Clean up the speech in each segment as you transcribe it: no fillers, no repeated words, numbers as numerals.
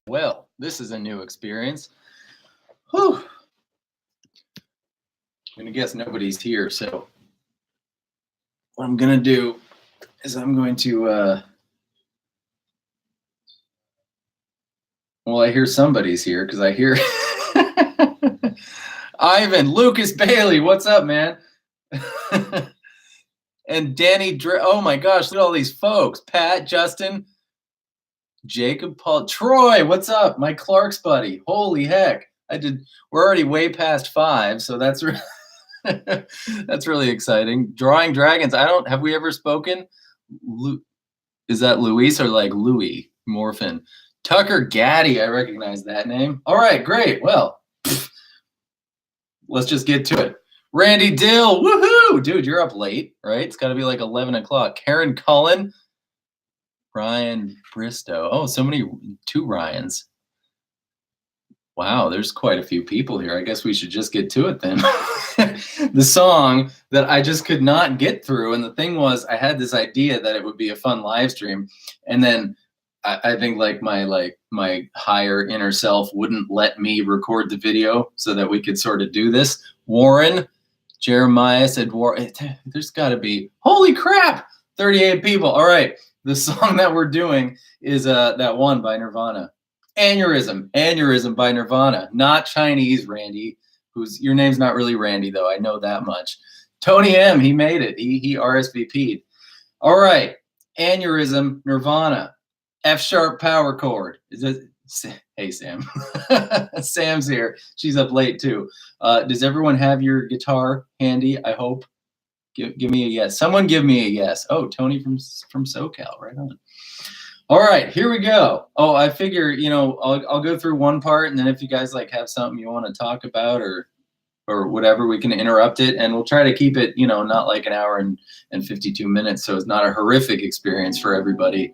Well, this is a new experience. Whew. I'm gonna guess nobody's here, so what I'm gonna do is I'm going to well, I hear somebody's here because I hear Ivan, Lucas Bailey, what's up, man? And Danny oh my gosh, look at all these folks. Pat, Justin, Jacob, Paul, Troy, what's up? Mike Clark's buddy. Holy heck. We're already way past 5, so that's that's really exciting. Drawing Dragons. Have we ever spoken? Is that Luis or like Louis Morphin? Tucker Gaddy, I recognize that name. All right, great. Well, let's just get to it. Randy Dill, woohoo! Dude, you're up late, right? It's got to be like 11 o'clock. Karen Cullen, Ryan Bristow. Oh, so many, 2 Ryans. Wow, there's quite a few people here. I guess we should just get to it then. The song that I just could not get through, and the thing was, I had this idea that it would be a fun live stream, and then I think like my higher inner self wouldn't let me record the video so that we could sort of do this. Warren, Jeremiah said, there's got to be, holy crap, 38 people. All right, the song that we're doing is that one by Nirvana. Aneurysm by Nirvana. Not Chinese, Randy, your name's not really Randy, though. I know that much. Tony M, he made it. He RSVP'd. All right, Aneurysm, Nirvana. F-sharp power chord. Hey, Sam. Sam's here. She's up late, too. Does everyone have your guitar handy, I hope? Give me a yes. Someone give me a yes. Oh, Tony from SoCal. Right on. All right, here we go. Oh, I figure, I'll go through one part, and then if you guys have something you want to talk about or whatever, we can interrupt it, and we'll try to keep it, not like an hour and 52 minutes, so it's not a horrific experience for everybody.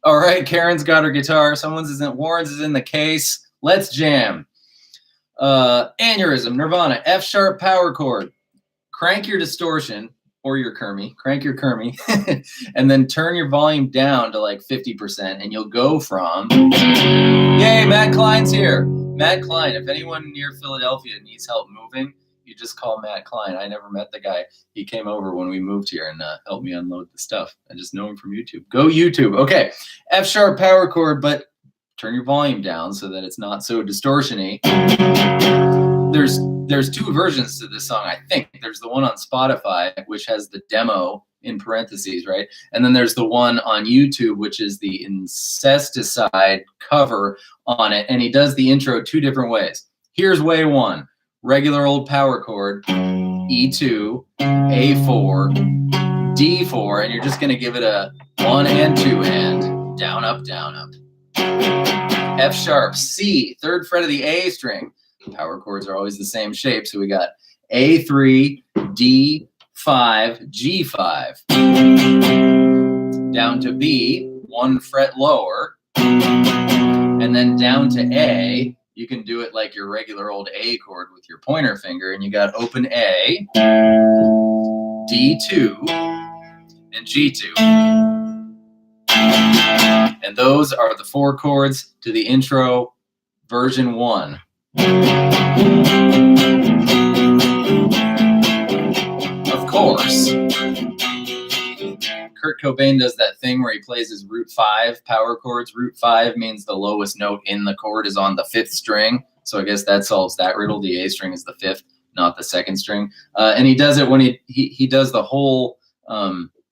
All right, Karen's got her guitar. Warren's is in the case. Let's jam. Aneurysm, Nirvana, F-sharp power chord. Crank your distortion. Or your Kermie, crank your Kermie, and then turn your volume down to 50%, and you'll go from, yay, Matt Klein's here. Matt Klein, if anyone near Philadelphia needs help moving, you just call Matt Klein. I never met the guy. He came over when we moved here and helped me unload the stuff. I just know him from YouTube. Go YouTube. Okay, F-sharp power chord, but turn your volume down so that it's not so distortion-y. There's 2 versions to this song, I think. There's the one on Spotify, which has the demo in parentheses, right? And then there's the one on YouTube, which is the Incesticide cover on it. And he does the intro 2 different ways. Here's way 1. Regular old power chord, E2, A4, D4, and you're just going to give it a 1 and 2 and down, up, down, up. F sharp, C, 3rd fret of the A string. Power chords are always the same shape, so we got A3, D5, G5. Down to B, 1 fret lower, and then down to A. You can do it like your regular old A chord with your pointer finger, and you got open A, D2, and G2. And those are the 4 chords to the intro version 1. Of course, Kurt Cobain does that thing where he plays his root 5 power chords. Root 5 means the lowest note in the chord is on the 5th string. So I guess that solves that riddle. The A string is the 5th, not the 2nd string. And he does it when he does the whole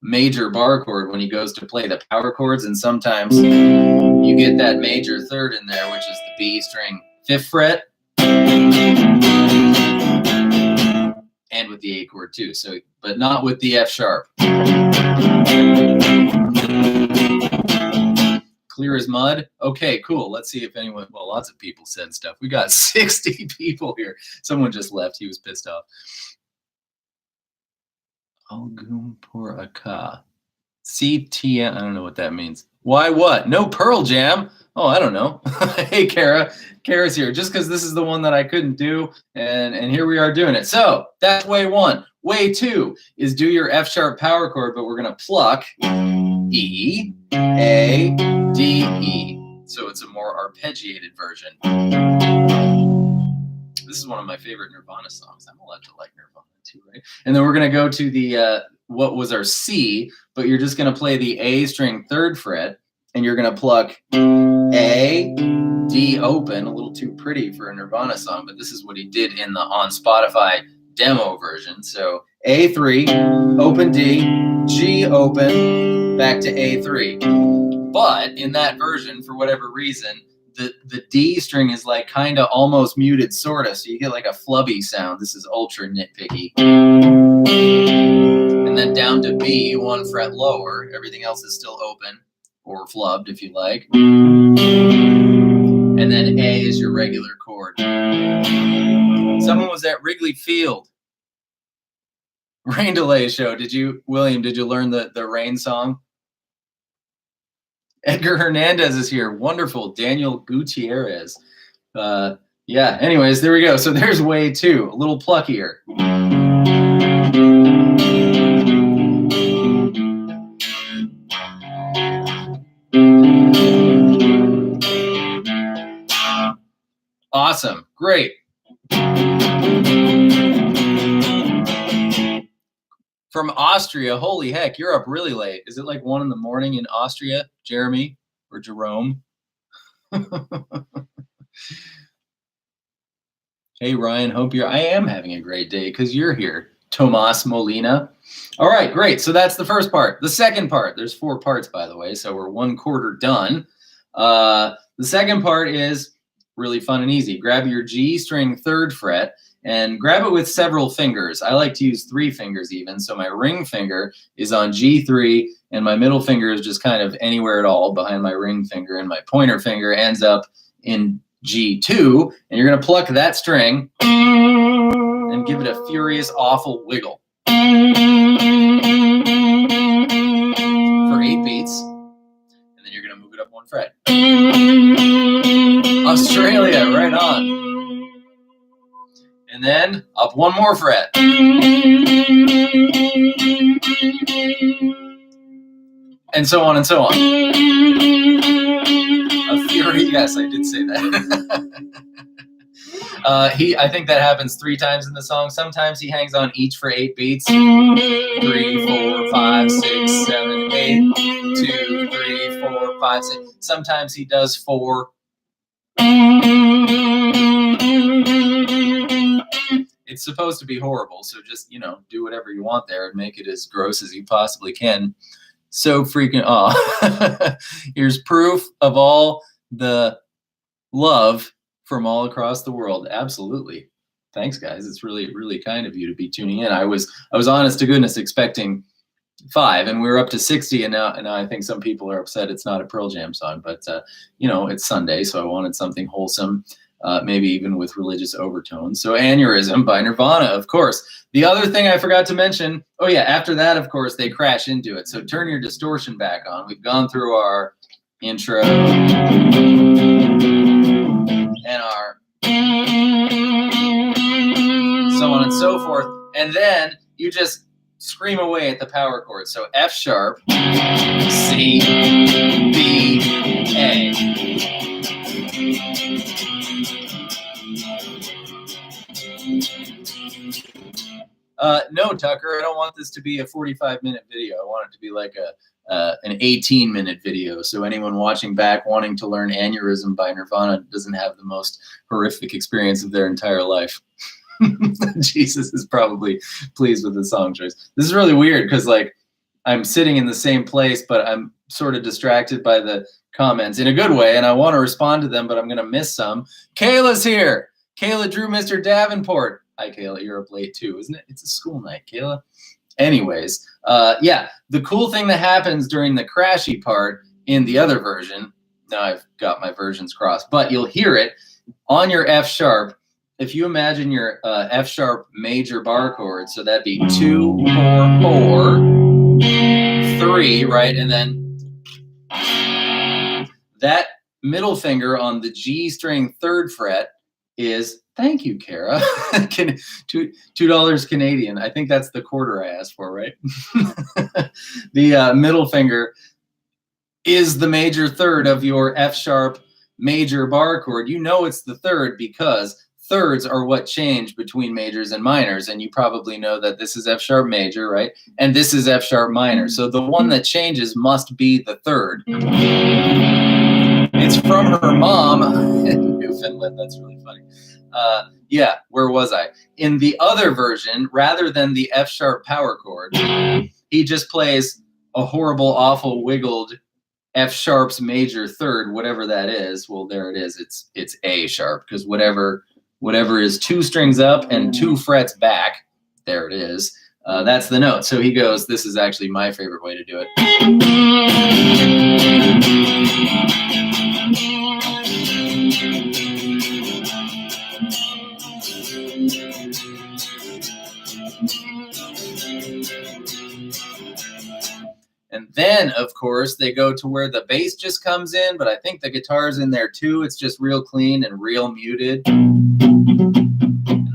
major bar chord when he goes to play the power chords. And sometimes you get that major 3rd in there, which is the B string 5th fret. And with the A chord too, but not with the F sharp. Clear as mud. Okay, cool. Let's see if anyone, lots of people said stuff. We got 60 people here. Someone just left. He was pissed off. Algum por acá. CTM. I don't know what that means. Why what? No Pearl Jam. Oh, I don't know. Hey, Kara. Kara's here. Just because this is the one that I couldn't do, and here we are doing it. So that's way 1. Way 2 is do your F sharp power chord, but we're going to pluck E, A, D, E. So it's a more arpeggiated version. This is one of my favorite Nirvana songs. I'm allowed to like Nirvana too, right? And then we're going to go to the, what was our C, but you're just going to play the A string 3rd fret, and you're going to pluck A, D open, a little too pretty for a Nirvana song, but this is what he did in the on Spotify demo version. So A3, open D, G open, back to A3. But in that version, for whatever reason, the D string is like kind of almost muted, sort of, so you get like a flubby sound. This is ultra nitpicky. And then down to B, 1 fret lower. Everything else is still open, or flubbed if you like. And then A is your regular chord. Someone was at Wrigley Field. Rain Delay Show. William, did you learn the rain song? Edgar Hernandez is here. Wonderful. Daniel Gutierrez. Yeah, anyways, there we go. So there's way 2, a little pluckier. Awesome. Great. From Austria. Holy heck, you're up really late. Is it like 1 in the morning in Austria, Jeremy or Jerome? Hey, Ryan, I am having a great day because you're here. Tomas Molina. All right, great. So that's the first part. The second part, there's 4 parts, by the way, so we're 1/4 done. The second part is really fun and easy. Grab your G string 3rd fret and grab it with several fingers. I like to use 3 fingers even. So my ring finger is on G3 and my middle finger is just kind of anywhere at all behind my ring finger, and my pointer finger ends up in G2, and you're going to pluck that string and give it a furious, awful wiggle for 8 beats, and then you're going to move it up 1 fret. Australia, right on. And then up 1 more fret. And so on and so on. A fury, yes, I did say that. I think that happens 3 times in the song. Sometimes he hangs on each for 8 beats. 3, 4, 5, 6, 7, 8. 2, 3, 4, 5, 6. Sometimes he does 4. It's supposed to be horrible, so just, do whatever you want there and make it as gross as you possibly can. So freaking Here's proof of all the love from all across the world. Absolutely. Thanks, guys. It's really, really kind of you to be tuning in. I was honest to goodness expecting 5, and we were up to 60, and now I think some people are upset it's not a Pearl Jam song, but it's Sunday, so I wanted something wholesome, maybe even with religious overtones. So Aneurysm by Nirvana, of course. The other thing I forgot to mention, oh yeah, after that, of course, they crash into it. So turn your distortion back on. We've gone through our intro and our so on and so forth, and then you just scream away at the power chord. So F sharp, C, B, A. No, Tucker, I don't want this to be a 45-minute video. I want it to be like an 18-minute video. So anyone watching back wanting to learn Aneurysm by Nirvana doesn't have the most horrific experience of their entire life. Jesus is probably pleased with the song choice. This is really weird because I'm sitting in the same place, but I'm sort of distracted by the comments in a good way, and I want to respond to them, but I'm going to miss some. Kayla's here. Kayla drew Mr. Davenport. Hi, Kayla. You're up late too, isn't it? It's a school night, Kayla. Anyways, yeah, the cool thing that happens during the crashy part in the other version, now I've got my versions crossed, but you'll hear it on your F sharp. If you imagine your F sharp major bar chord, so that'd be 2, 4, 4, 3, right? And then that middle finger on the G string 3rd fret is, thank you, Kara, $2 Canadian. I think that's the quarter I asked for, right? The middle finger is the major third of your F sharp major bar chord. You know it's the third because thirds are what change between majors and minors, and you probably know that this is F sharp major, right? And this is F sharp minor. So the one that changes must be the third. It's from her mom in Newfoundland. That's really funny. Yeah, where was I? In the other version, rather than the F sharp power chord, he just plays a horrible, awful, wiggled F sharp's major third, whatever that is. Well, there it is. It's A sharp, because whatever is 2 strings up and 2 frets back, there it is. That's the note. So he goes, this is actually my favorite way to do it. And then, of course, they go to where the bass just comes in, but I think the guitar's in there too. It's just real clean and real muted. And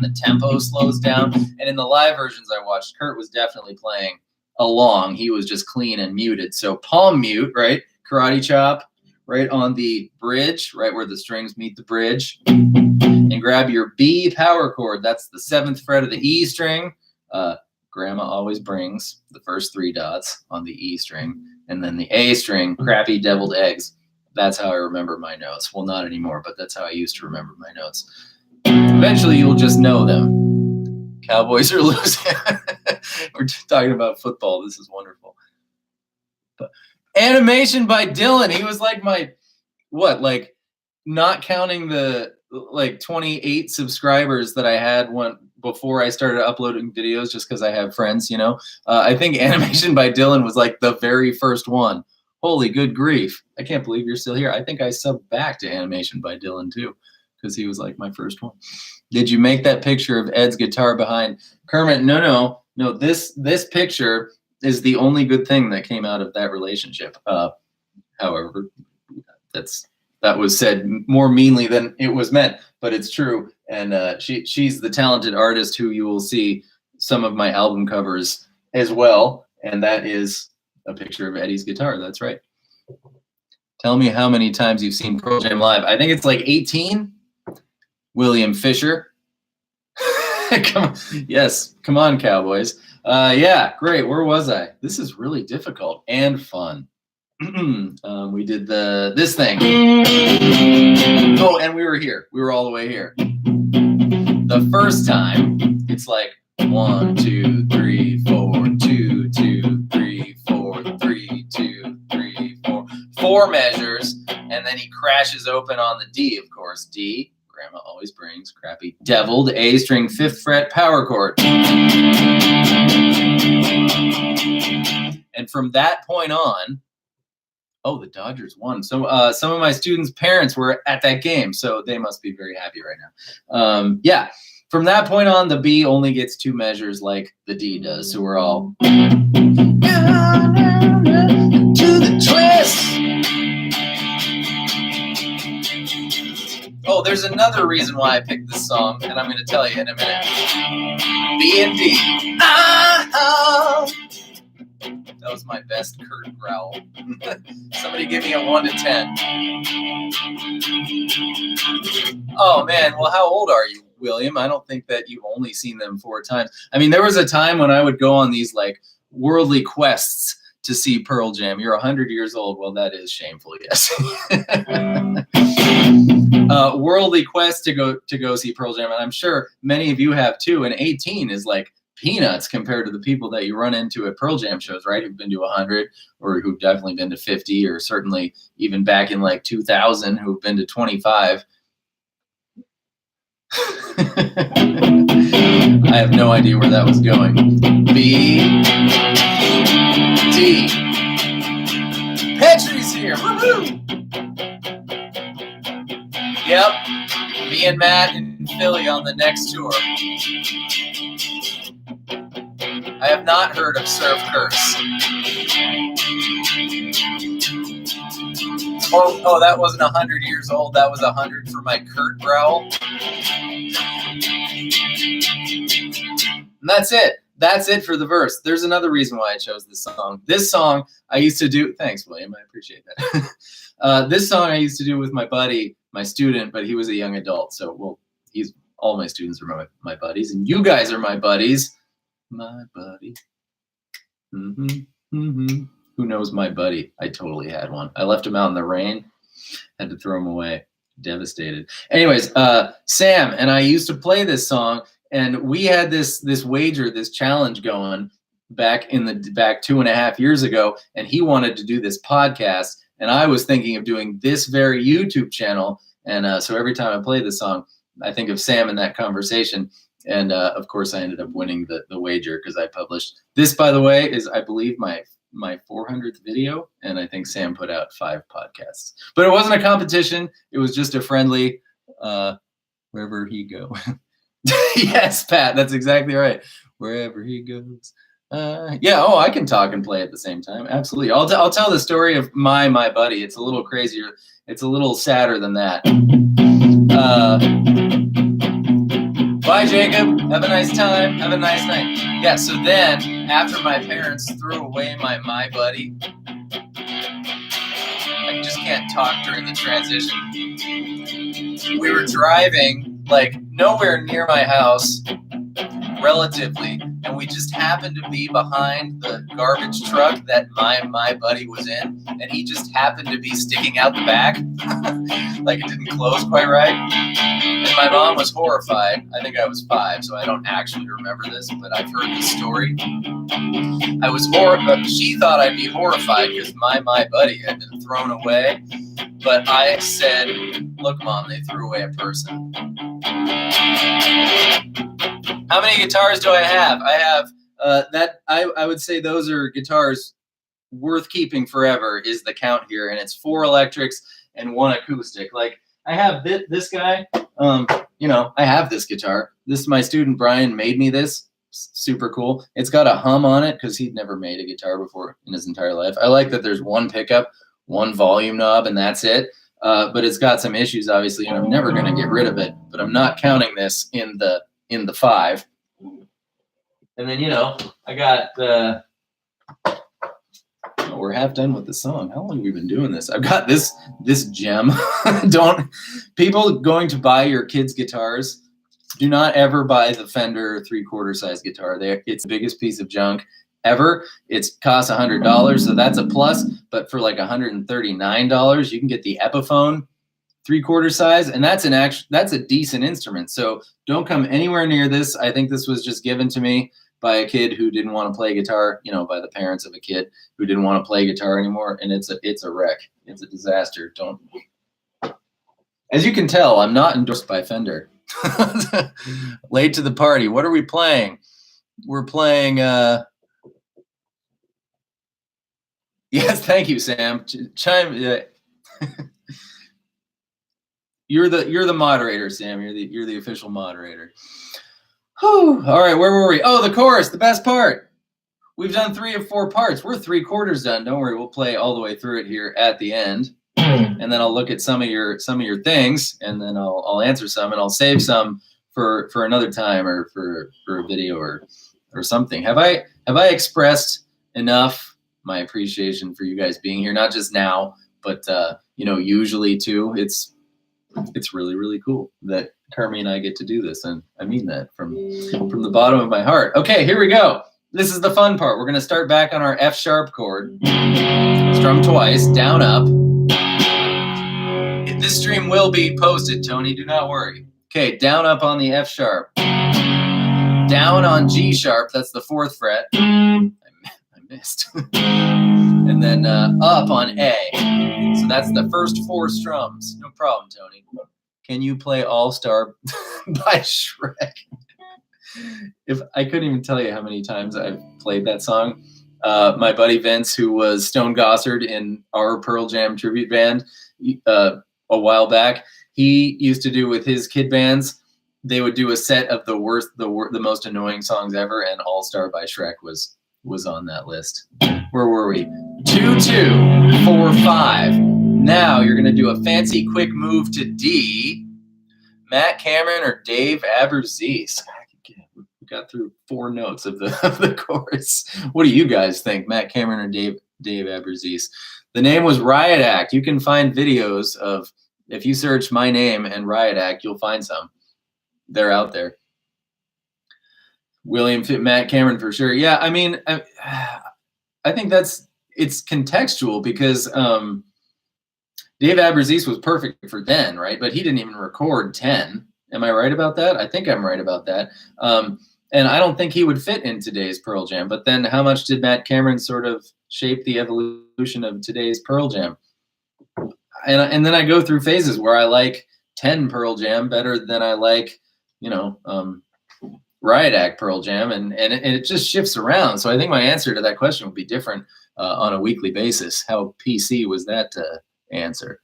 the tempo slows down. And in the live versions I watched, Kurt was definitely playing along. He was just clean and muted. So palm mute, right? Karate chop, right on the bridge, right where the strings meet the bridge. And grab your B power chord. That's the 7th fret of the E string. Grandma always brings the first 3 dots on the E string, and then the A string, crappy deviled eggs. That's how I remember my notes. Well, not anymore, but that's how I used to remember my notes. Eventually, you'll just know them. Cowboys are losing. We're talking about football. This is wonderful. But animation by Dylan. He was like my, like not counting the 28 subscribers that I had before I started uploading videos, just because I have friends, you know. I think Animation by Dylan was like the very first one. Holy good grief. I can't believe you're still here. I think I subbed back to Animation by Dylan too, because he was like my first one. Did you make that picture of Ed's guitar behind Kermit? No. This picture is the only good thing that came out of that relationship. However, that was said more meanly than it was meant, but it's true. And she's the talented artist who you will see some of my album covers as well. And that is a picture of Eddie's guitar. That's right. Tell me how many times you've seen Pearl Jam live. I think it's like 18. William Fisher. Come on. Yes, come on, Cowboys. Yeah, great. Where was I? This is really difficult and fun. We did this thing. Oh, and we were here. We were all the way here. The first time, it's like 1, 2, 3, 4, 2, 2, 3, 4, 3, 2, 3, 4. 4 measures, and then he crashes open on the D, of course. D, Grandma always brings, crappy deviled A string 5th fret power chord. And from that point on, oh, the Dodgers won. So some of my students' parents were at that game, so they must be very happy right now. Yeah, from that point on, the B only gets 2 measures like the D does. So we're all to the twist. Oh, there's another reason why I picked this song, and I'm going to tell you in a minute. B and D. That was my best Kurt growl. Somebody give me a 1 to 10. Oh, man. Well, how old are you, William? I don't think that you've only seen them 4 times. I mean, there was a time when I would go on these, like, worldly quests to see Pearl Jam. You're 100 years old. Well, that is shameful, yes. Worldly quest to go see Pearl Jam. And I'm sure many of you have, too. And 18 is, like, peanuts compared to the people that you run into at Pearl Jam shows, right? Who've been to 100 or who've definitely been to 50 or certainly even back in like 2000 who've been to 25. I have no idea where that was going. B, D. Petrie's here. Woo-hoo! Yep. Me and Matt in Philly on the next tour. I have not heard of Surf Curse. Oh, that wasn't 100 years old. That was 100 for my Kurt growl. And that's it. that's it for the verse. There's another reason why I chose this song. This song I used to do. Thanks, William. I appreciate that. This song I used to do with my buddy, my student, but he was a young adult. So, well, all my students are my buddies, and you guys are my buddies. My buddy. Who knows my buddy? I totally had one. I left him out in the rain. Had to throw him away. Devastated. Anyways, Sam and I used to play this song, and we had this wager, this challenge going back 2.5 years ago, and he wanted to do this podcast, and I was thinking of doing this very YouTube channel, and so every time I play the song, I think of Sam in that conversation, and of course I ended up winning the wager because I published this. By the way, is I believe my 400th video, and I think Sam put out 5 podcasts. But it wasn't a competition. It was just a friendly, wherever he go. Yes, Pat, that's exactly right. Wherever he goes. Yeah, I can talk and play at the same time. Absolutely. I'll tell the story of my buddy. It's a little crazier. It's a little sadder than that. Bye, Jacob. Have a nice time. Have a nice night. Yeah, so then, after my parents threw away my buddy, I just can't talk during the transition. We were driving, like, nowhere near my house, relatively, and we just happened to be behind the garbage truck that my buddy was in, and he just happened to be sticking out the back, like it didn't close quite right. And my mom was horrified. I think I was 5, so I don't actually remember this, but I've heard this story. I was horrified. She thought I'd be horrified because my buddy had been thrown away, but I said, "Look, Mom, they threw away a person." How many guitars do I have? I have I would say those are guitars worth keeping forever is the count here, and it's 4 electrics and 1 acoustic. Like, I have this guy. I have this guitar. This, my student Brian made me this. Super cool. It's got a hum on it because he'd never made a guitar before in his entire life. I like that there's 1 pickup, 1 volume knob, and that's it. But it's got some issues, obviously, and I'm never going to get rid of it. But I'm not counting this in the 5. And then, I got we're half done with the song. How long have we been doing this? I've got this gem. People going to buy your kids' guitars, do not ever buy the Fender 3/4 size guitar. It's the biggest piece of junk ever. It costs $100, so that's a plus. But for like $139, you can get the Epiphone 3/4 size, and that's a decent instrument. So don't come anywhere near this. I think this was just given to me by a kid who didn't want to play guitar, by the parents of a kid who didn't want to play guitar anymore, and it's a wreck. It's a disaster. Don't. As you can tell, I'm not endorsed by Fender. Late to the party. What are we playing? We're playing. Yes, thank you, Sam. Chime. You're the moderator, Sam. You're the official moderator. Whew. All right, where were we? Oh, the chorus, the best part. We've done 3 of 4 parts. We're 3/4 done. Don't worry, we'll play all the way through it here at the end, and then I'll look at some of your things, and then I'll answer some, and I'll save some for another time or for a video or something. Have I expressed enough my appreciation for you guys being here? Not just now, but usually too. It's really, really cool that Carmi and I get to do this, and I mean that from the bottom of my heart. Okay, here we go. This is the fun part. We're going to start back on our F sharp chord. Strum twice, down, up. This stream will be posted, Tony. Do not worry. Okay, down, up on the F sharp. Down on G sharp. That's the 4th fret. I missed. And then up on A. So that's the first 4 strums. No problem, Tony. Can you play All Star by Shrek? If I couldn't even tell you how many times I've played that song. My buddy Vince, who was Stone Gossard in our Pearl Jam tribute band a while back, he used to do with his kid bands. They would do a set of the most annoying songs ever, and All Star by Shrek was on that list. Where were we? 2, 2, 4, 5. Now you're going to do a fancy quick move to D. Matt Cameron or Dave Aberzees. We got through 4 notes of the chorus. What do you guys think, Matt Cameron or Dave Aberzies? The name was Riot Act. You can find videos of, if you search my name and Riot Act, you'll find some. They're out there. Matt Cameron for sure. Yeah, I mean, I think it's contextual because Dave Aberzies was perfect for 10, right? But he didn't even record 10. Am I right about that? I think I'm right about that. And I don't think he would fit in today's Pearl Jam. But then how much did Matt Cameron sort of shape the evolution of today's Pearl Jam? And then I go through phases where I like 10 Pearl Jam better than I like, Riot Act Pearl Jam. And it just shifts around. So I think my answer to that question would be different on a weekly basis. How PC was that answer?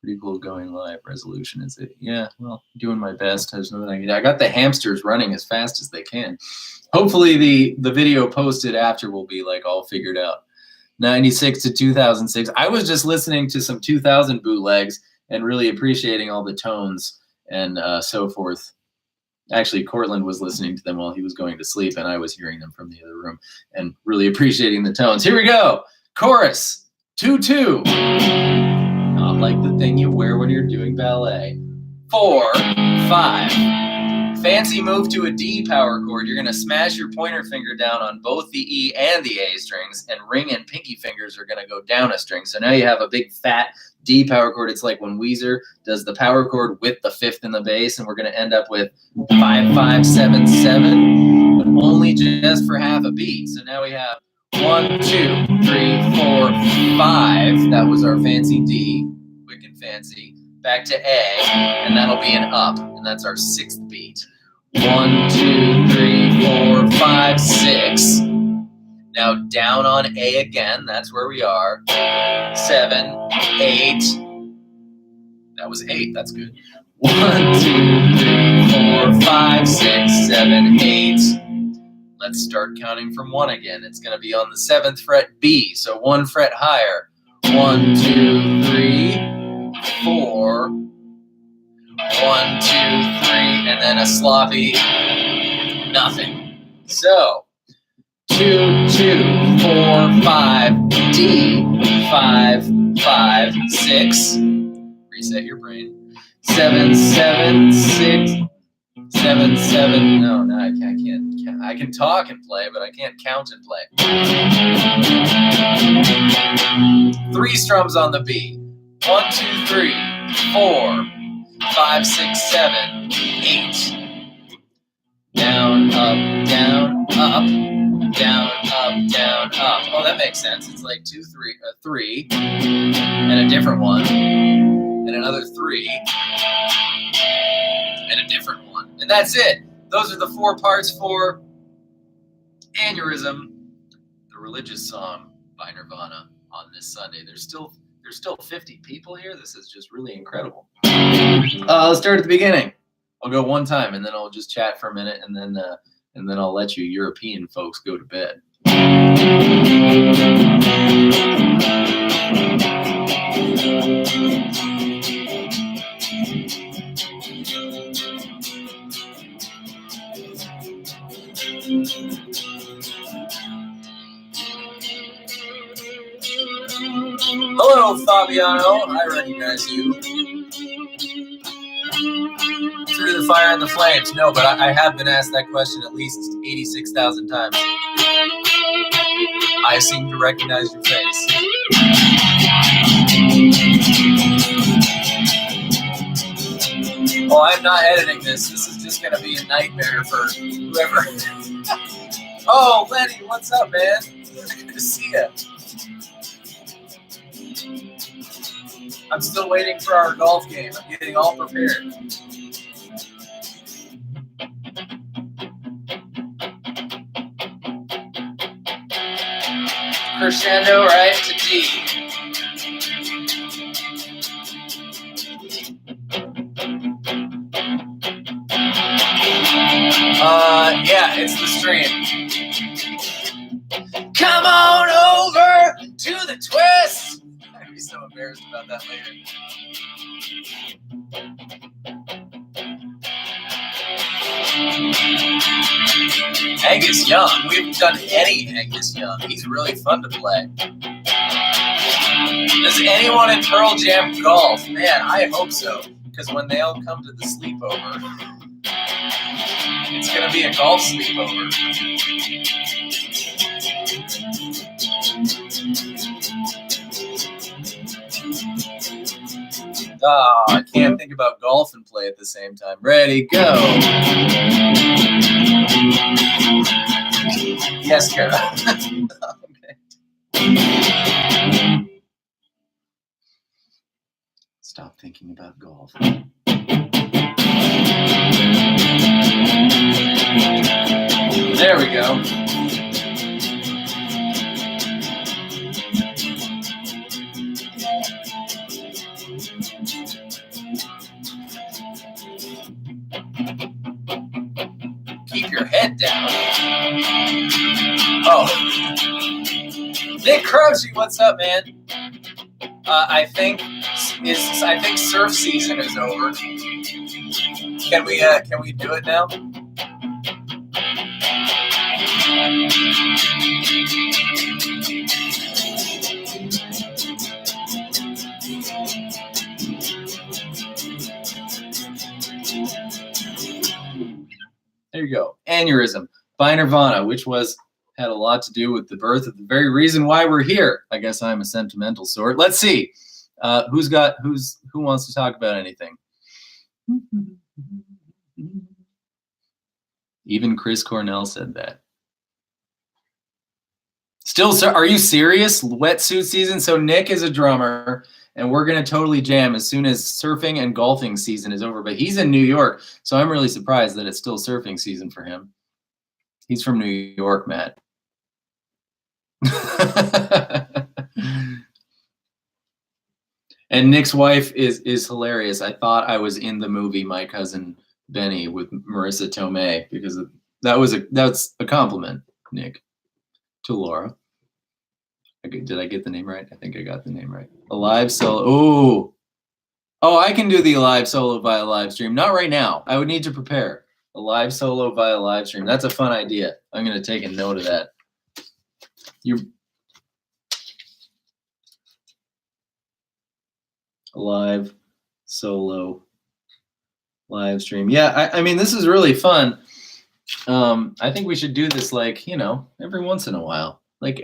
Pretty cool going live. Resolution is it? Yeah, well, doing my best. There's nothing. I got the hamsters running as fast as they can. Hopefully the video posted after will be like all figured out. 96 to 2006. I was just listening to some 2000 bootlegs and really appreciating all the tones and so forth. Actually, Cortland was listening to them while he was going to sleep, and I was hearing them from the other room and really appreciating the tones. Here we go. Chorus 2-2. Not like the thing you wear when you're doing ballet. 4, 5. Fancy move to a D power chord. You're going to smash your pointer finger down on both the E and the A strings, and ring and pinky fingers are going to go down a string. So now you have a big fat D power chord. It's like when Weezer does the power chord with the 5th in the bass, and we're going to end up with 5, 5, 7, 7, but only just for half a beat. So now we have 1, 2, 3, 4, 5. That was our fancy D, quick and fancy. Back to A, and that'll be an up, and that's our 6th beat. 1, 2, 3, 4, 5, 6. Now down on A again, that's where we are. 7, 8. That was 8, that's good. 1, 2, 3, 4, 5, 6, 7, 8. Let's start counting from 1 again. It's going to be on the 7th fret B, so 1 fret higher. 1, 2, 3, 4. 1, 2, 3, and then a sloppy nothing. So 2, 2, 4, 5, D, 5, 5, 6. Reset your brain. 7, 7, 6, 7, 7. No, I can't. I can talk and play, but I can't count and play. 3 strums on the B. 1, 2, 3, 4, 5, 6, 7, 8. Down, up, down, up, down, up, down, up. Oh, that makes sense. It's like 2, 3, 3, and a different one, and another 3, and a different one, and that's it. Those are the 4 parts for Aneurysm, the religious song by Nirvana on this Sunday. There's still 50 people here. This is just really incredible. Let's start at the beginning. I'll go one time, and then I'll just chat for a minute, and then I'll let you European folks go to bed. Hello, Fabiano. I recognize you. Through the fire and the flames. No, but I have been asked that question at least 86,000 times. I seem to recognize your face. Oh, I'm not editing this. This is just going to be a nightmare for whoever. Oh, Lenny, what's up, man? Good to see you. I'm still waiting for our golf game. I'm getting all prepared. Crescendo right to D. Yeah, it's the stream. Come on over to the twist. I'd be so embarrassed about that later. Angus Young. We haven't done any Angus Young. He's really fun to play. Does anyone in Pearl Jam golf? Man, I hope so. Because when they all come to the sleepover, it's going to be a golf sleepover. Oh, I can't think about golf and play at the same time. Ready, go. Yes, Kara. Okay. Stop thinking about golf. There we go. Keep your head down. Oh. Nick Croce, what's up, man? I think surf season is over. Can we do it now? There you go. Aneurysm by Nirvana, which had a lot to do with the birth of the very reason why we're here. I guess I'm a sentimental sort. Let's see. Who wants to talk about anything? Even Chris Cornell said that. Still, sir, are you serious? Wetsuit season? So Nick is a drummer, and we're going to totally jam as soon as surfing and golfing season is over. But he's in New York, so I'm really surprised that it's still surfing season for him. He's from New York, Matt. And Nick's wife is hilarious. I thought I was in the movie My Cousin Benny with Marissa Tomei because that's a compliment, Nick, to Laura. Did I get the name right? I think I got the name right. A live solo. Oh, I can do the live solo via live stream. Not right now. I would need to prepare. A live solo via live stream. That's a fun idea. I'm going to take a note of that. A live solo live stream. Yeah, I mean, this is really fun. I think we should do this every once in a while. Like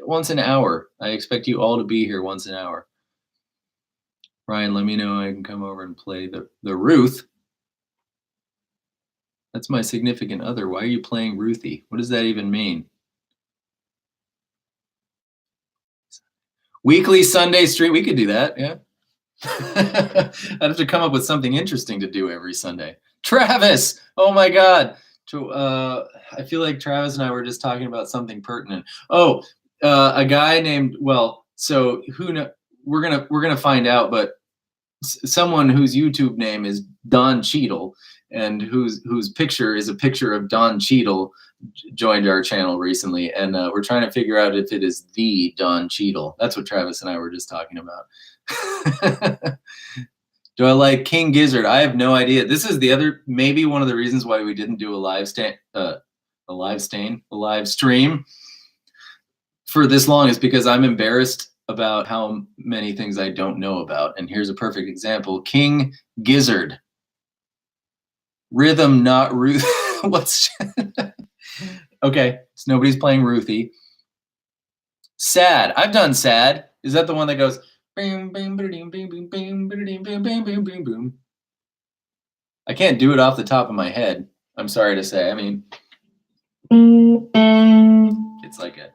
once an hour. I expect you all to be here once an hour. Ryan, let me know I can come over and play the Ruth. That's my significant other. Why are you playing Ruthie? What does that even mean? Weekly Sunday stream. We could do that, yeah. I'd have to come up with something interesting to do every Sunday. Travis! Oh my God. I feel like Travis and I were just talking about something pertinent. Oh, a guy named, so who know? We're gonna find out, but someone whose YouTube name is Don Cheadle and whose picture is a picture of Don Cheadle joined our channel recently, and we're trying to figure out if it is the Don Cheadle. That's what Travis and I were just talking about. Do I like King Gizzard? I have no idea. This is maybe one of the reasons why we didn't do a live stream for this long is because I'm embarrassed about how many things I don't know about. And here's a perfect example. King Gizzard. Rhythm, not Ruth. What's okay, so nobody's playing Ruthie. Sad. I've done Sad. Is that the one that goes boom, boom, boom, boom, boom, boom, boom, boom, boom, boom, boom? I can't do it off the top of my head. I'm sorry to say. I mean, it's like a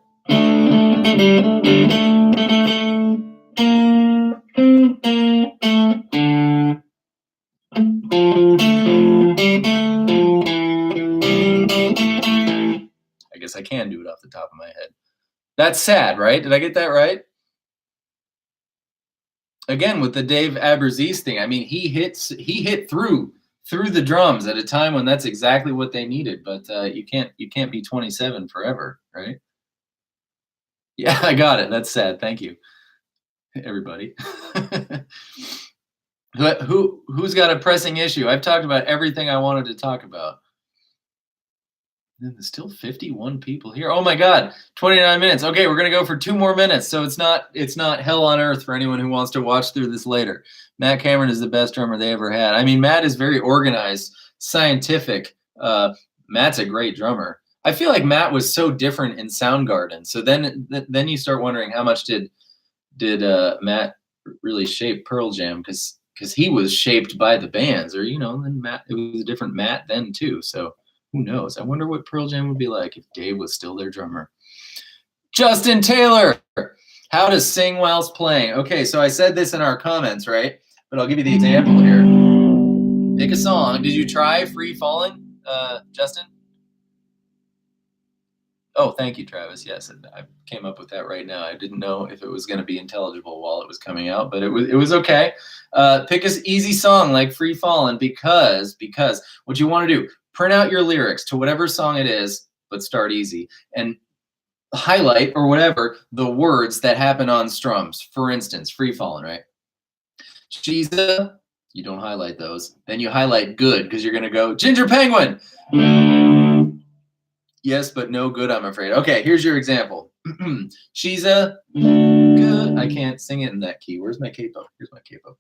I guess I can do it off the top of my head. That's Sad, right? Did I get that right? Again, with the Dave Aberzees thing, I mean, he hit through the drums at a time when that's exactly what they needed. But you can't be 27 forever, right? Yeah, I got it. That's Sad. Thank you, everybody. Who's got a pressing issue? I've talked about everything I wanted to talk about. And there's still 51 people here. Oh my God, 29 minutes. Okay, we're gonna go for 2 more minutes. So it's not hell on earth for anyone who wants to watch through this later. Matt Cameron is the best drummer they ever had. I mean, Matt is very organized, scientific. Matt's a great drummer. I feel like Matt was so different in Soundgarden. So then you start wondering how much did Matt really shape Pearl Jam, because he was shaped by the bands, or then Matt, it was a different Matt then too. So who knows? I wonder what Pearl Jam would be like if Dave was still their drummer. Justin Taylor, how to sing whilst playing. Okay, so I said this in our comments, right? But I'll give you the example here. Pick a song. Did you try Free Falling, Justin? Oh, thank you, Travis. Yes, I came up with that right now. I didn't know if it was going to be intelligible while it was coming out, but it was okay. Pick an easy song like Free Fallin', because what you want to do, print out your lyrics to whatever song it is, but start easy, and highlight or whatever the words that happen on strums. For instance, Free Fallin', right? She's a, you don't highlight those. Then you highlight good, because you're going to go Ginger Penguin. Yes, but no good, I'm afraid. Okay, here's your example. She's a good. I can't sing it in that key. Where's my capo? Here's my capo.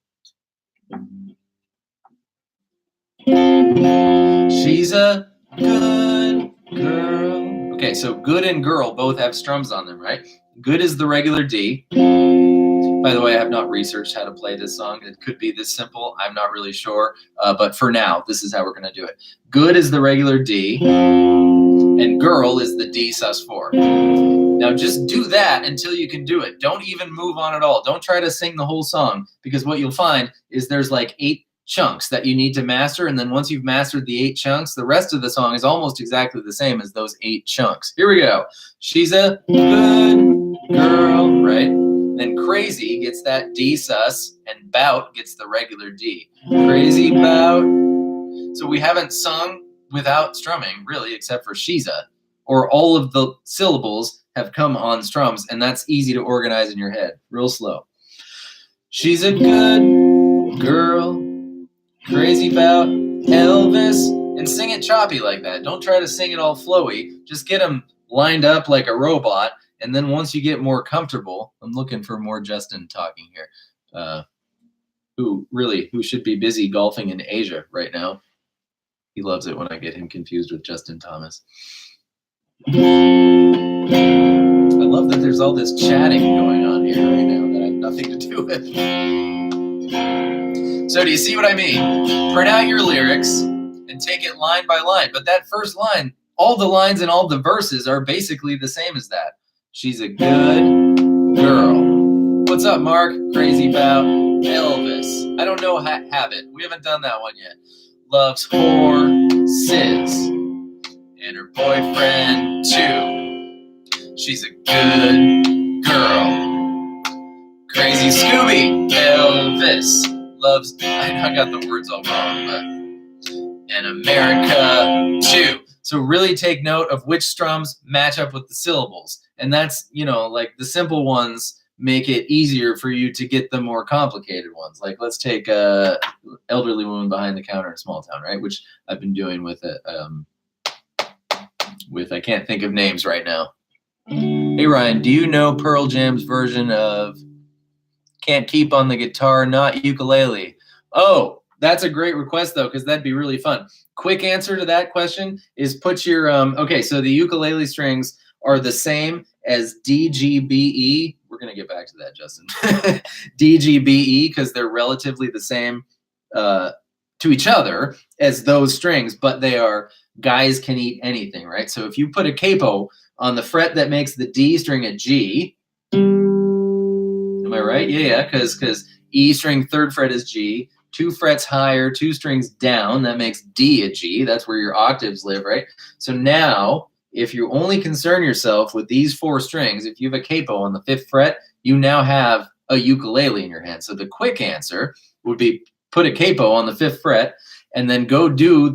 She's a good girl. Okay, so good and girl both have strums on them, right? Good is the regular D. By the way, I have not researched how to play this song. It could be this simple. I'm not really sure. But for now, this is how we're going to do it. Good is the regular D. And girl is the D sus4. Now just do that until you can do it. Don't even move on at all. Don't try to sing the whole song, because what you'll find is there's like 8 chunks that you need to master, and then once you've mastered the 8 chunks, the rest of the song is almost exactly the same as those 8 chunks. Here we go. She's a good girl, right? Then crazy gets that D sus, and bout gets the regular D. Crazy bout. So we haven't sung without strumming, really, except for she's a, or all of the syllables have come on strums, and that's easy to organize in your head, real slow. She's a good girl, crazy about Elvis, and sing it choppy like that. Don't try to sing it all flowy. Just get them lined up like a robot, and then once you get more comfortable, I'm looking for more Justin talking here, who should be busy golfing in Asia right now. He loves it when I get him confused with Justin Thomas. I love that there's all this chatting going on here right now that I have nothing to do with. So do you see what I mean? Print out your lyrics and take it line by line. But that first line, all the lines and all the verses are basically the same as that. She's a good girl. What's up, Mark? Crazy about Elvis. I don't know Habit. We haven't done that one yet. Loves horses and her boyfriend too. She's a good girl. Crazy Scooby Elvis loves. I know I got the words all wrong, but and America too. So really take note of which strums match up with the syllables, and that's like the simple ones make it easier for you to get the more complicated ones. Like let's take a elderly woman behind the counter in a small town, right? Which I've been doing with it. I can't think of names right now. Hey Ryan, do you know Pearl Jam's version of Can't Keep on the Guitar, Not Ukulele? Oh, that's a great request though, because that'd be really fun. Quick answer to that question is put your okay, so the ukulele strings are the same as D, G, B, E. We're going to get back to that, Justin. D, G, B, E, because they're relatively the same to each other as those strings, but they are guys can eat anything, right? So if you put a capo on the fret that makes the D string a G, am I right? Yeah, because E string 3rd fret is G, 2 frets higher, 2 strings down, that makes D a G. That's where your octaves live, right? So now, if you only concern yourself with these 4 strings, if you have a capo on the 5th fret, you now have a ukulele in your hand. So the quick answer would be put a capo on the 5th fret and then go do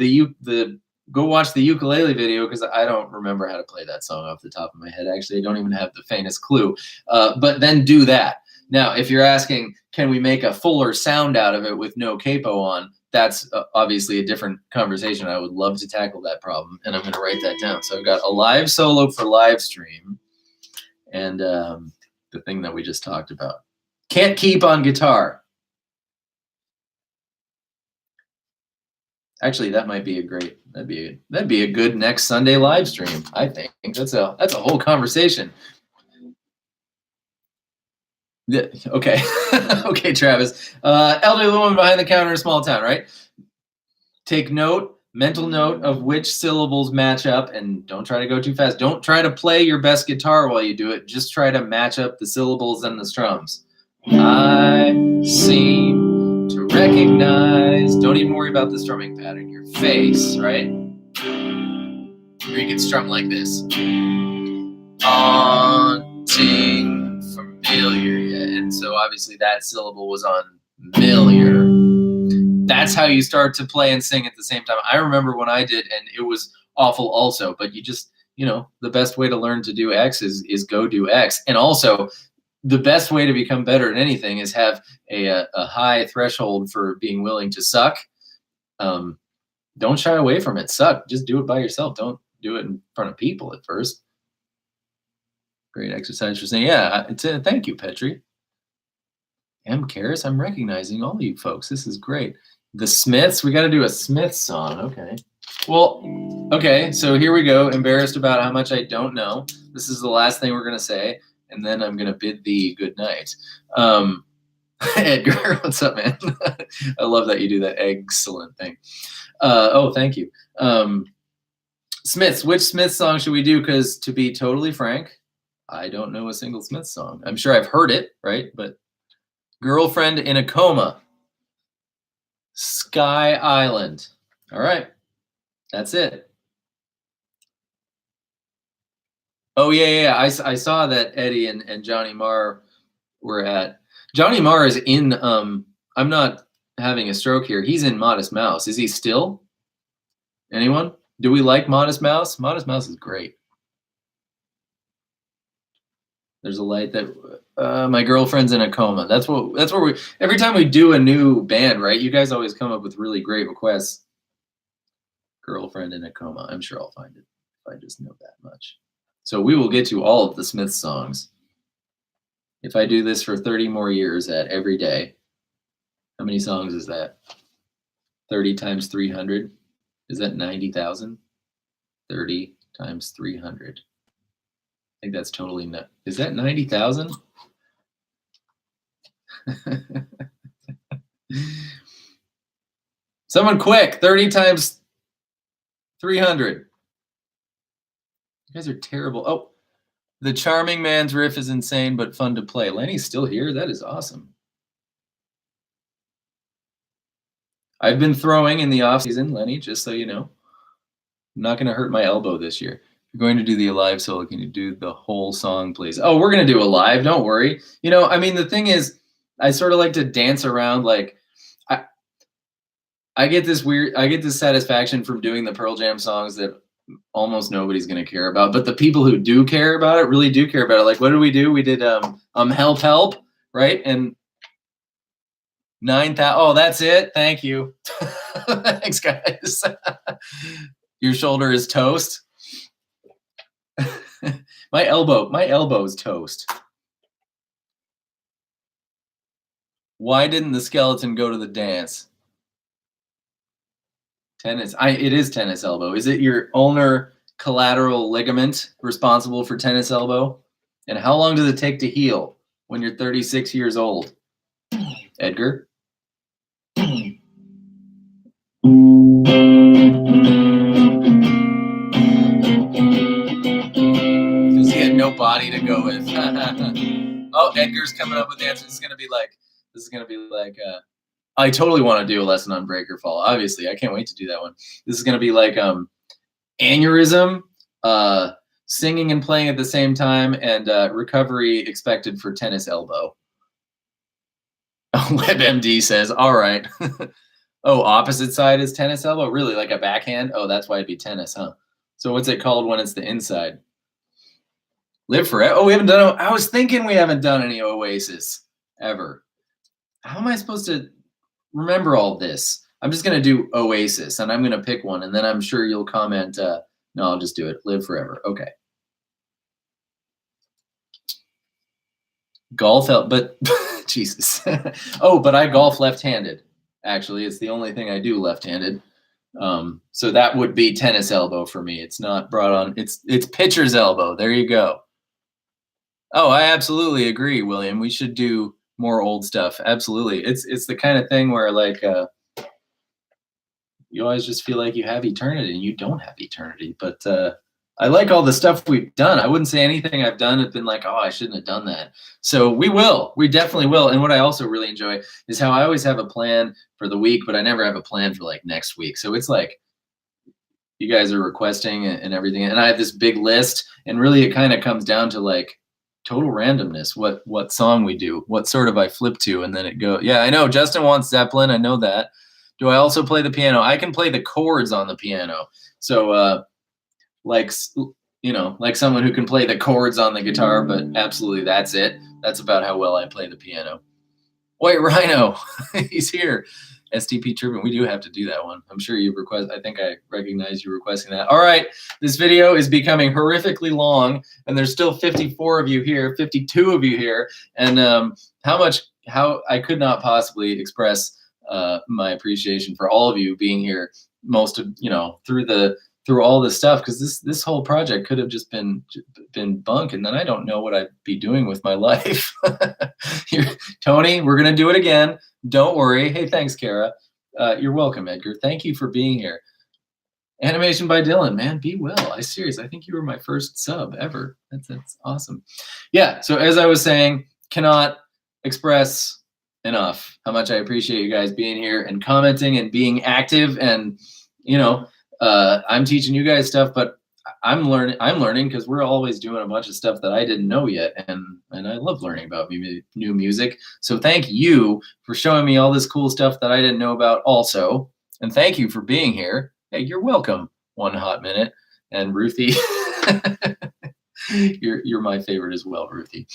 go watch the ukulele video, because I don't remember how to play that song off the top of my head. Actually, I don't even have the faintest clue. But then do that. Now, if you're asking, can we make a fuller sound out of it with no capo on? that's obviously a different conversation. I would love to tackle that problem, and I'm going to write that down. So I've got a live solo for Livestream, and the thing that we just talked about. Can't keep on guitar. Actually, that might be a great. That'd be a good next Sunday live stream. I think that's a whole conversation. Yeah, okay. Okay, Travis. Elderly woman behind the counter in a small town, right? Take note, mental note of which syllables match up, and don't try to go too fast. Don't try to play your best guitar while you do it. Just try to match up the syllables and the strums. I seem to recognize. Don't even worry about the strumming pattern. Your face, right? Or you can strum like this. Haunting familiar. Yeah. And so obviously that syllable was on familiar. That's how you start to play and sing at the same time. I remember when I did, and it was awful also, but you just, the best way to learn to do X is go do X. And also, the best way to become better at anything is have a high threshold for being willing to suck. Don't shy away from it. Suck. Just do it by yourself. Don't do it in front of people at first. Great exercise for saying, yeah, thank you, Petri. M. Karis, I'm recognizing all you folks. This is great. The Smiths, we got to do a Smiths song. Okay. Well, okay, so here we go. Embarrassed about how much I don't know. This is the last thing we're going to say, and then I'm going to bid thee good night. Edgar, what's up, man? I love that you do that excellent thing. Oh, thank you. Smiths, which Smiths song should we do? Because to be totally frank, I don't know a single Smiths song. I'm sure I've heard it, right? But Girlfriend in a Coma. Sky Island. All right. That's it. Oh, yeah. I saw that Eddie and Johnny Marr were at. Johnny Marr is in, I'm not having a stroke here. He's in Modest Mouse. Is he still? Anyone? Do we like Modest Mouse? Modest Mouse is great. There's a light that my girlfriend's in a coma. That's what we, every time we do a new band, right? You guys always come up with really great requests. Girlfriend in a coma. I'm sure I'll find it if I just know that much. So we will get to all of the Smiths songs. If I do this for 30 more years at every day, how many songs is that? 30 times 300? Is that 90,000? 30 times 300. I think that's totally not. Is that 90,000? Someone quick, 30 times 300. You guys are terrible. Oh, the Charming Man's riff is insane, but fun to play. Lenny's still here. That is awesome. I've been throwing in the off season, Lenny, just so you know. I'm not going to hurt my elbow this year. You're going to do the live solo. Can you do the whole song, please? Oh, we're going to do a live. Don't worry. I mean, the thing is, I sort of like to dance around. Like, I get this satisfaction from doing the Pearl Jam songs that almost nobody's going to care about. But the people who do care about it really do care about it. Like, what did we do? We did Help, Help, right? And 9,000. Oh, that's it. Thank you. Thanks, guys. Your shoulder is toast. My elbow is toast. Why didn't the skeleton go to the dance? Tennis. It is tennis elbow. Is it your ulnar collateral ligament responsible for tennis elbow? And how long does it take to heal when you're 36 years old? Edgar? Because he had no body to go with. Oh, Edgar's coming up with the answer. This is gonna be like I totally want to do a lesson on breaker fall. Obviously, I can't wait to do that one. This is gonna be like aneurysm, singing and playing at the same time, and recovery expected for tennis elbow. WebMD says, all right. Oh, opposite side is tennis elbow? Really, like a backhand? Oh, that's why it'd be tennis, huh? So what's it called when it's the inside? Live forever. Oh, we haven't done. I was thinking we haven't done any Oasis ever. How am I supposed to remember all this? I'm just gonna do Oasis, and I'm gonna pick one, and then I'm sure you'll comment. No, I'll just do it. Live Forever. Okay. Golf help, but Jesus. Oh, but I golf left-handed. Actually, it's the only thing I do left-handed. So that would be tennis elbow for me. It's not brought on. It's pitcher's elbow. There you go. Oh, I absolutely agree, William. We should do more old stuff. Absolutely. It's the kind of thing where like you always just feel like you have eternity and you don't have eternity. But I like all the stuff we've done. I wouldn't say anything I've done has been like, oh, I shouldn't have done that. So we will. We definitely will. And what I also really enjoy is how I always have a plan for the week, but I never have a plan for like next week. So it's like you guys are requesting and everything. And I have this big list. And really it kind of comes down to like total randomness, what song we do, what sort of I flip to, and then it go. Yeah, I know Justin wants Zeppelin. I know that. Do I also play the piano? I can play the chords on the piano. So like, you know, like someone who can play the chords on the guitar, but absolutely that's it. That's about how well I play the piano. White Rhino, he's here. STP Tribune, we do have to do that one. I'm sure you request, I think I recognize you requesting that. All right, this video is becoming horrifically long, and there's still 54 of you here, 52 of you here, and how I could not possibly express my appreciation for all of you being here most of, you know, through all this stuff, because this whole project could have just been bunk, and then I don't know what I'd be doing with my life. Tony, we're gonna do it again. Don't worry. Hey, thanks, Kara. You're welcome, Edgar. Thank you for being here. Animation by Dylan, man, be well. I think you were my first sub ever. That's awesome. Yeah. So as I was saying, cannot express enough how much I appreciate you guys being here and commenting and being active. And you know, I'm teaching you guys stuff, but I'm learning because we're always doing a bunch of stuff that I didn't know yet, and I love learning about new music. So thank you for showing me all this cool stuff that I didn't know about also, and thank you for being here. Hey, you're welcome. One hot minute. And Ruthie, you're my favorite as well, Ruthie.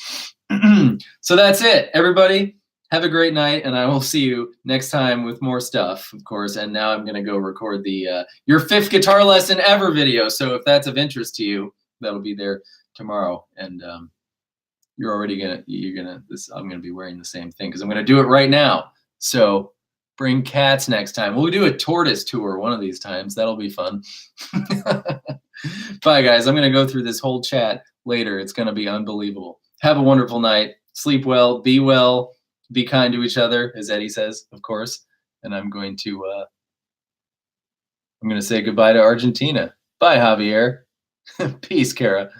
So that's it, everybody. Have a great night, and I will see you next time with more stuff, of course. And now I'm going to go record the your 5th guitar lesson ever video. So if that's of interest to you, that'll be there tomorrow. And you're already I'm going to be wearing the same thing because I'm going to do it right now. So bring cats next time. We'll do a tortoise tour one of these times. That'll be fun. Bye, guys. I'm going to go through this whole chat later. It's going to be unbelievable. Have a wonderful night. Sleep well. Be well. Be kind to each other, as Eddie says, of course. And I'm going to say goodbye to Argentina. Bye, Javier. Peace, Kara.